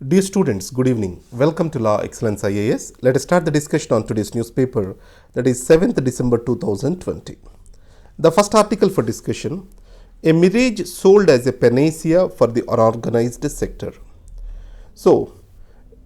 Dear students, good evening. Welcome to Law Excellence IAS. Let us start the discussion on today's newspaper, that is 7th December 2020. The first article for discussion, a mirage sold as a panacea for the unorganized sector. So,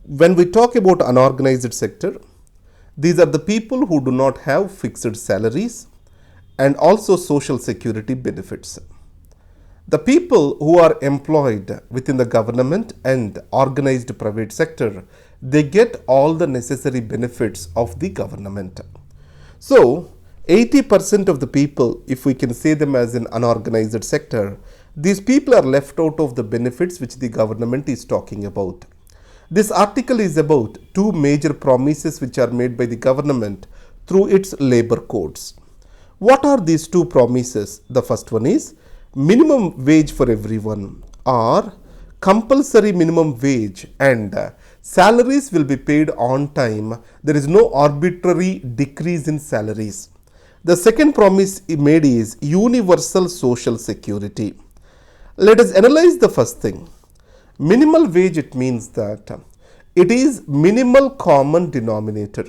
when we talk about unorganized sector, these are the people who do not have fixed salaries and also social security benefits. The people who are employed within the government and organized private sector, they get all the necessary benefits of the government. So, 80% of the people, if we can say them as an unorganized sector, these people are left out of the benefits which the government is talking about. This article is about two major promises which are made by the government through its labor codes. What are these two promises? The first one is minimum wage for everyone, or compulsory minimum wage, and salaries will be paid on time. There is no arbitrary decrease in salaries. The second promise made is universal social security. Let us analyze the first thing. Minimal wage, it means that it is minimal common denominator.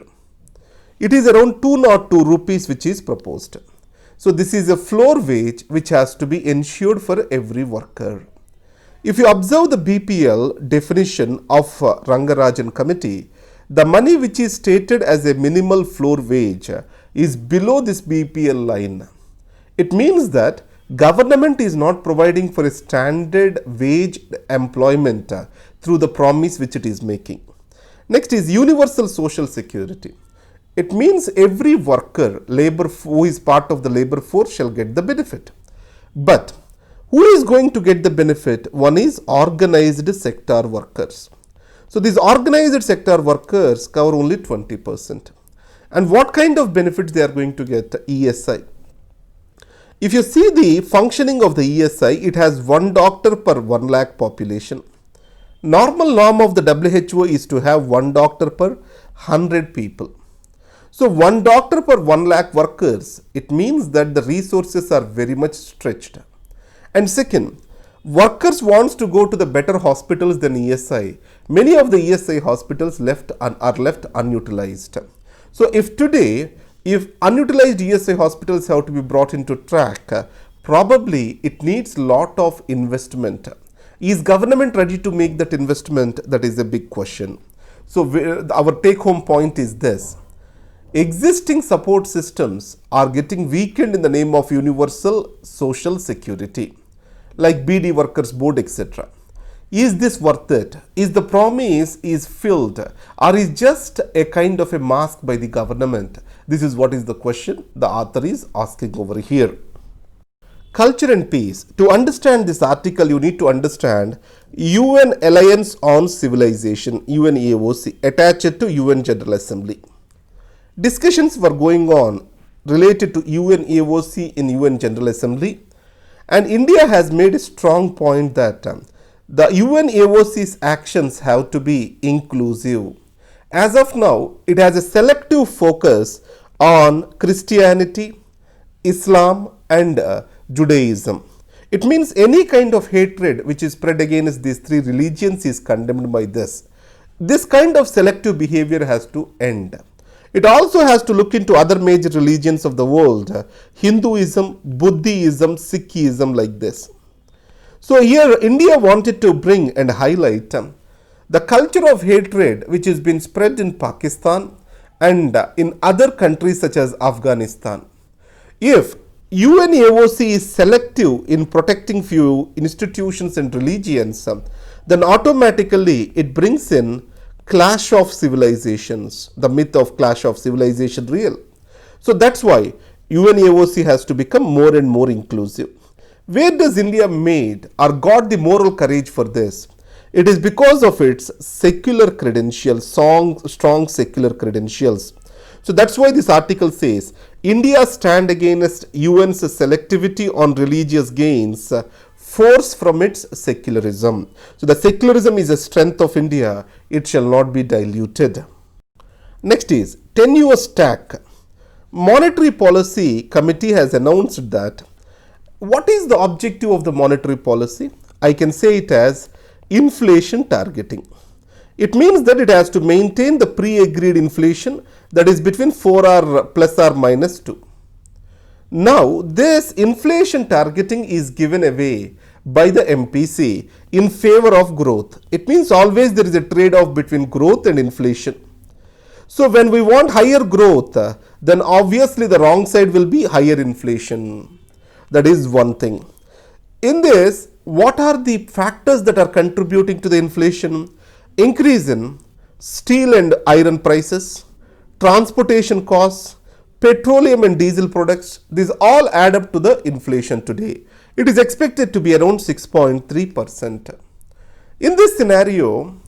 It is around 202 rupees which is proposed. So, this is a floor wage which has to be ensured for every worker. If you observe the BPL definition of Rangarajan committee, the money which is stated as a minimal floor wage is below this BPL line. It means that government is not providing for a standard wage employment through the promise which it is making. Next is universal social security. It means every worker, labor who is part of the labor force shall get the benefit. But who is going to get the benefit? One is organized sector workers. So these organized sector workers cover only 20%. And what kind of benefits they are going to get? ESI. If you see the functioning of the ESI, it has one doctor per 1 lakh population. Normal norm of the WHO is to have one doctor per 100 people. So, one doctor per 1 lakh workers, it means that the resources are very much stretched. And second, workers wants to go to the better hospitals than ESI. Many of the ESI hospitals are left unutilized. So, if today, if unutilized ESI hospitals have to be brought into track, probably it needs lot of investment. Is government ready to make that investment? That is a big question. So, our take home point is this. Existing support systems are getting weakened in the name of universal social security, like BD workers board, etc. Is this worth it? Is the promise is filled, or is just a kind of a mask by the government? This is what is the question the author is asking over here. Culture and peace. To understand this article, you need to understand UN Alliance on Civilization, UNAOC, attached to UN General Assembly. Discussions were going on related to UNAOC in UN General Assembly, and India has made a strong point that the UNAOC's actions have to be inclusive. As of now, it has a selective focus on Christianity, Islam and Judaism. It means any kind of hatred which is spread against these three religions is condemned by this. This kind of selective behavior has to end. It also has to look into other major religions of the world, Hinduism, Buddhism, Sikhism, like this. So here India wanted to bring and highlight the culture of hatred which has been spread in Pakistan and in other countries such as Afghanistan. If UNAOC is selective in protecting few institutions and religions, then automatically it brings in clash of civilizations, the myth of clash of civilization real. So that's why UNAOC has to become more and more inclusive. Where does India made or got the moral courage for this? It is because of its secular credentials, strong secular credentials. So that's why this article says, India stand against UN's selectivity on religious gains, force from its secularism. So the secularism is a strength of India. It shall not be diluted. Next is Tenuous tack. Monetary Policy Committee has announced that what is the objective of the monetary policy? I can say it as inflation targeting. It means that it has to maintain the pre-agreed inflation, that is between 4 or plus or minus 2. Now, this inflation targeting is given away by the MPC in favor of growth. It means always there is a trade-off between growth and inflation. So, when we want higher growth, then obviously the wrong side will be higher inflation. That is one thing. In this, what are the factors that are contributing to the inflation? Increase in steel and iron prices, transportation costs, petroleum and diesel products. These all add up to the inflation today. It is expected to be around 6.3%. In this scenario,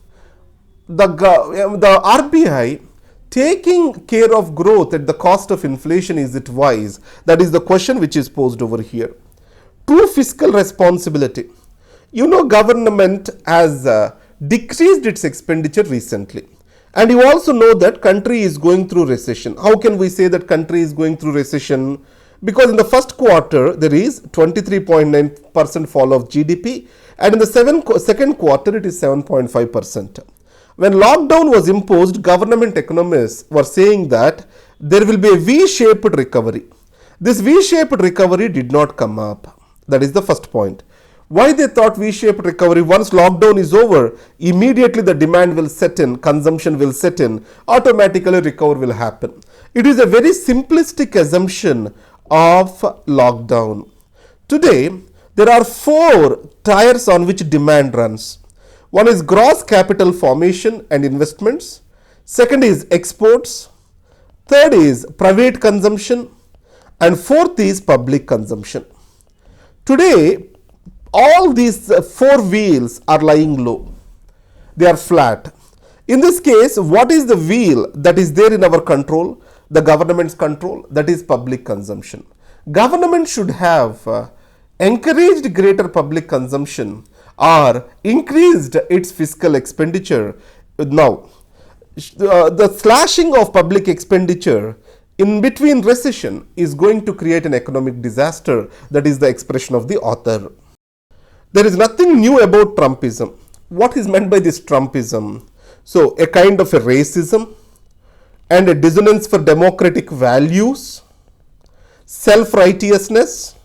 the RBI taking care of growth at the cost of inflation, is it wise? That is the question which is posed over here. True fiscal responsibility. You know, government has decreased its expenditure recently. And you also know that country is going through recession. How can we say that country is going through recession? Because in the first quarter, there is 23.9% fall of GDP. And in the second quarter, it is 7.5%. When lockdown was imposed, government economists were saying that there will be a V-shaped recovery. This V-shaped recovery did not come up. That is the first point. Why they thought V-shaped recovery? Once lockdown is over, immediately the demand will set in, consumption will set in, automatically recovery will happen. It is a very simplistic assumption of lockdown. Today, there are 4 tires on which demand runs. One is gross capital formation and investments. Second is exports. Third is private consumption. And fourth is public consumption. Today, all these 4 wheels are lying low. They are flat. In this case, what is the wheel that is there in our control? The government's control, that is public consumption. Government should have encouraged greater public consumption or increased its fiscal expenditure. Now, the slashing of public expenditure in between recession is going to create an economic disaster. That is the expression of the author. There is nothing new about Trumpism. What is meant by this Trumpism? So, a kind of a racism and a dissonance for democratic values, self-righteousness.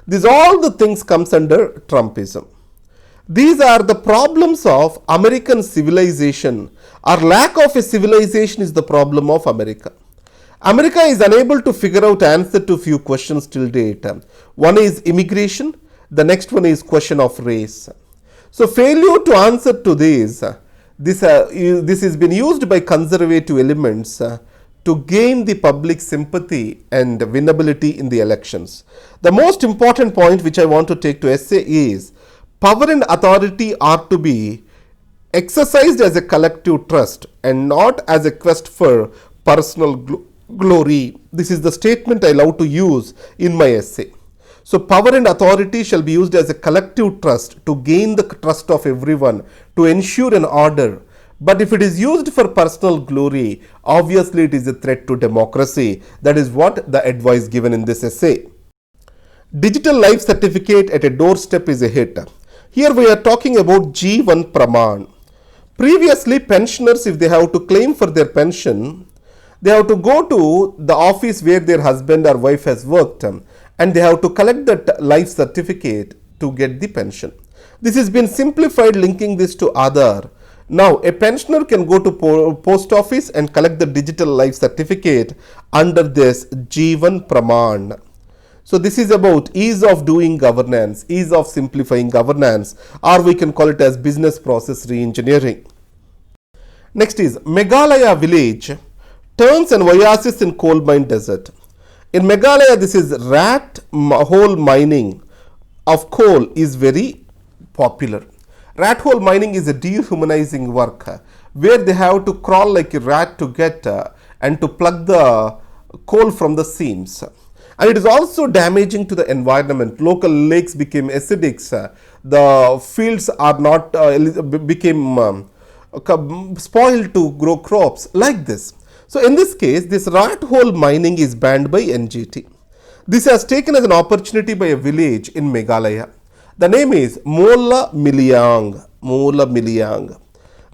These all the things comes under Trumpism. These are the problems of American civilization, or lack of a civilization is the problem of America. America is unable to figure out answer to few questions till date. One is immigration, the next one is question of race. So failure to answer to this has been used by conservative elements to gain the public sympathy and winnability in the elections. The most important point which I want to take to essay is power and authority are to be exercised as a collective trust and not as a quest for personal glory. This is the statement I love to use in my essay. So power and authority shall be used as a collective trust to gain the trust of everyone, to ensure an order. But if it is used for personal glory, obviously it is a threat to democracy. That is what the advice given in this essay. Digital life certificate at a doorstep is a hit. Here we are talking about G1 Praman. Previously, pensioners, if they have to claim for their pension, they have to go to the office where their husband or wife has worked and they have to collect that life certificate to get the pension. This has been simplified, linking this to Aadhaar. Now, a pensioner can go to post office and collect the digital life certificate under this G1 Praman. So, this is about ease of doing governance, ease of simplifying governance, or we can call it as business process re-engineering. Next is Meghalaya village turns an oasis in coal mine desert. In Meghalaya, this is rat hole mining of coal is very popular. Rat hole mining is a dehumanizing work where they have to crawl like a rat to get and to plug the coal from the seams. And it is also damaging to the environment. Local lakes became acidic. The fields are not became spoiled to grow crops like this. So in this case, this rat hole mining is banned by NGT. This has taken as an opportunity by a village in Meghalaya. The name is Mola Miliang. Mola Miliang.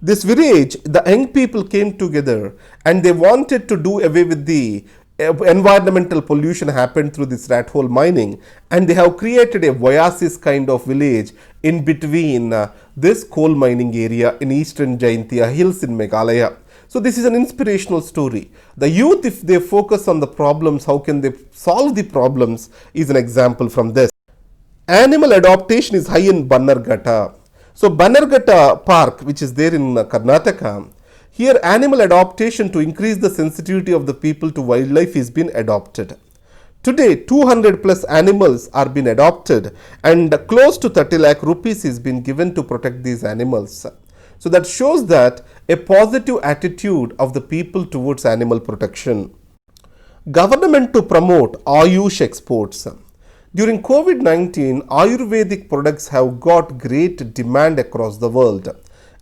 This village, the young people came together and they wanted to do away with the environmental pollution happened through this rat hole mining, and they have created a oasis kind of village in between this coal mining area in eastern Jaintia hills in Meghalaya. So this is an inspirational story. The youth, if they focus on the problems, how can they solve the problems, is an example from this. Animal adaptation is high in Bannerghatta. So Bannerghatta Park, which is there in Karnataka, here animal adaptation to increase the sensitivity of the people to wildlife is been adopted. Today 200 plus animals are being adopted and close to 30 lakh rupees is been given to protect these animals. So that shows that a positive attitude of the people towards animal protection. Government to promote AYUSH exports. During COVID-19, Ayurvedic products have got great demand across the world.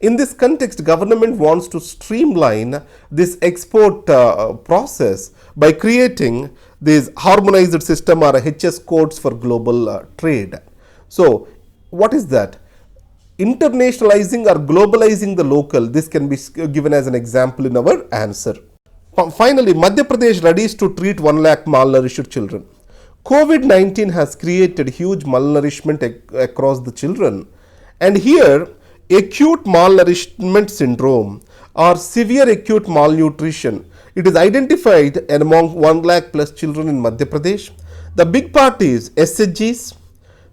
In this context, government wants to streamline this export process by creating this harmonized system or HS codes for global trade. So, what is that? Internationalizing or globalizing the local, this can be given as an example in our answer. Finally, Madhya Pradesh readies to treat 1 lakh malnourished children. COVID-19 has created huge malnourishment across the children, and here acute malnourishment syndrome or severe acute malnutrition, it is identified among 1 lakh plus children in Madhya Pradesh. The big part is SHGs,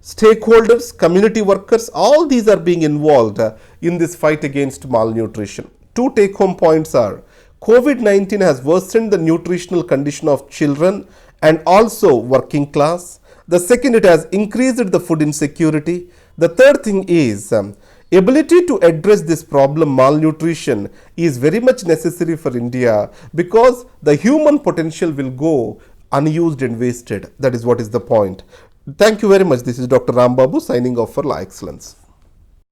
stakeholders, community workers, all these are being involved in this fight against malnutrition. Two take-home points are COVID-19 has worsened the nutritional condition of children and also working class. The second, it has increased the food insecurity. The third thing is ability to address this problem, malnutrition, is very much necessary for India because the human potential will go unused and wasted. That is what is the point. Thank you very much. This is Dr. Rambabu signing off for Law Excellence.